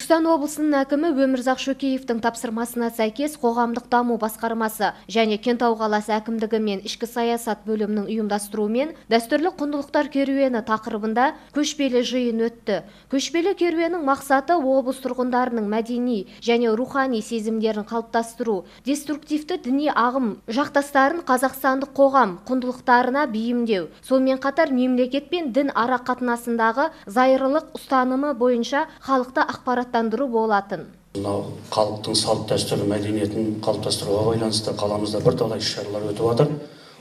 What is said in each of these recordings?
Түркістан облысының әкімі Өмірзақ Шөкеевтің тапсырмасына сәйкес қоғамдық даму басқармасы және Кентау қаласы әкімдігі мен ішкі саясат бөлімінің ұйымдастыруымен дәстүрлі құндылықтар керуені тақырыбында көшпелі жиын өтті. Көшпелі керуеннің мақсаты облыс тұрғындарының мәдени және рухани сезімдерін қалыптастыру, деструктивті діни ағым жақтастарын қазақстандық қоғам құндылықтарына бейімдеу, сонымен қатар мемлекет пен дін ара қатынасындағы зайырлық ұстанымы бойынша халықты ақпараттандыру болатын. Халықтың салт дәстүр мәдениетін қалыптастыруға байланысты қаламызда бірталай іс-шаралар өтіп жатыр.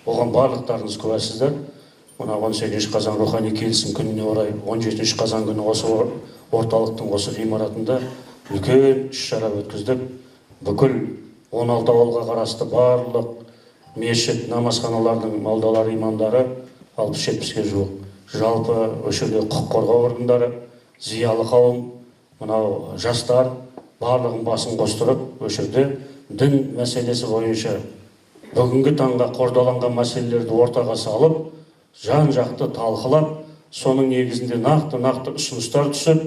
Оған барлықтарыңыз куәсіздер. Мына 18 қазан рухани келісім күніне орай 17 қазан күні осы орталықтың осы ғимаратында үлкен іс-шара өткіздік. Бүкіл 16 ауылға қарасты барлық мешіт, намазханалардың малдалары, имамдары 60-70-ге жуық. Жалпы өшірде құқық қорғау органдары, зиялы қауым, мынау жастар барлығын басын қостырып, өшірде дін мәселесі бойынша бүгінгі таңға қордаланған мәселелерді ортаға салып, жан-жақты талқылап, соның негізінде нақты ұсыныстар түсіп,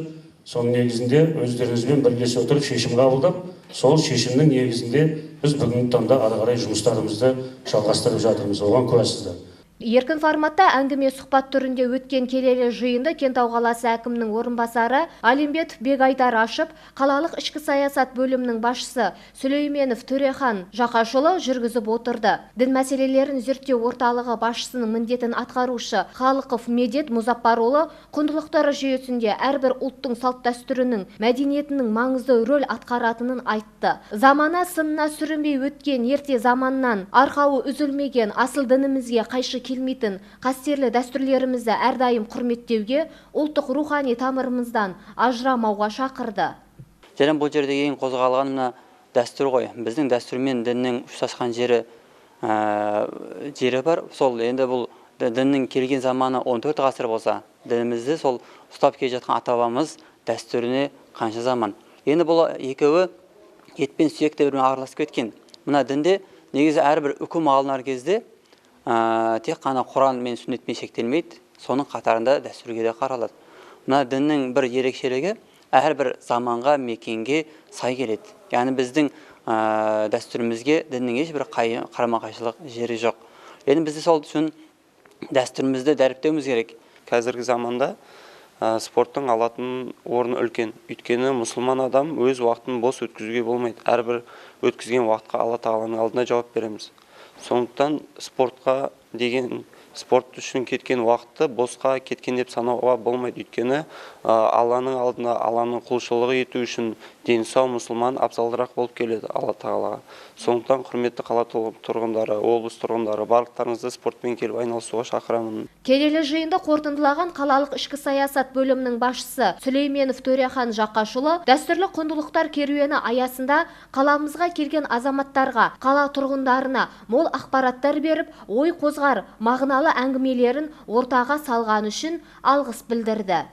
соның негізінде өздеріңізбен бірлесе отырып шешім қабылдап, сол шешімнің негізінде біз бүгінгі таңда ары қарай жұмыстарымызды жалғастырып жатырмыз. Оған куәсіздер. Еркін форматта әңгіме сұхбат түрінде өткен келелі жиынды Кентау қаласы әкімінің орынбасары Алимбетов Бегайдар ашып, қалалық ішкі саясат бөлімінің басшысы Сүлейменов Төрехан Жақашұлы жүргізіп отырды. Дін мәселелерін зерттеу орталығы басшысының міндетін атқарушы Халықов Медет Мұзаппарұлы құндылықтары жүйесінде әрбір ұлттың салт дәстүрінің, мәдениетінің маңызды рөл атқаратынын айтты. Замана сынына сүрінбей өткен ерте заманнан арқауы үзілмеген асыл дінімізге қайшы келмейтін қастерлі дәстүрлерімізді әрдайым құрметтеуге, ұлттық рухани тамырымыздан ажырамауға шақырды. Және бұл жерде ең қозғалған мына дәстүр ғой. Біздің дәстүр мен діннің ұштасқан жері бар. Сол енді бұл діннің келген заманы 14 ғасыр болса, дінімізді сол ұстап келе жатқан ата-бабамыз дәстүріне қанша заман. Енді бұл екеуі ет пен сүйекте бірімен араласып кеткен. Мына дінде негізі әрбір үкім алынар кезде тек қана Құран мен сүннетпен шектелмейді, соның қатарында дәстүрге де қаралады. Мына діннің бір ерекшелігі әрбір заманға, мекенге сай келеді. Яғни біздің дәстүрімізге діннің ешбір қарама-қайшылық жері жоқ. Енді бізде сол үшін дәстүрімізді дәріптеуіміз керек. Қазіргі заманда спорттың алатын орны үлкен. Өйткені мұсылман адам өз уақытын бос өткізуге болмайды. Әрбір өткізген уақытқа Алла тағаланың алдына жауап береміз. Сондықтан спортқа деген спорт үшін кеткен уақытты босқа кеткен деп санауға болмайды. Өйткені Алланың алдына, Алланың құлшылығы ету үшін дені сау мұсылман абзалырақ болып келеді Алла тағалаға. Сондықтан құрметті қала тұрғындары, облыс тұрғындары, барлықтарыңызды спортпен келіп айналысуға шақырамын. Келелі жиынды қорытындылаған қалалық ішкі саясат бөлімінің басшысы Сүлейменов Төрехан Жақашұлы дәстүрлі құндылықтар керуені аясында қаламызға келген азаматтарға, қала тұрғындарына мол ақпараттар беріп, ой қозғар мағыналы әңгімелерін ортаға салған үшін алғыс білдірді.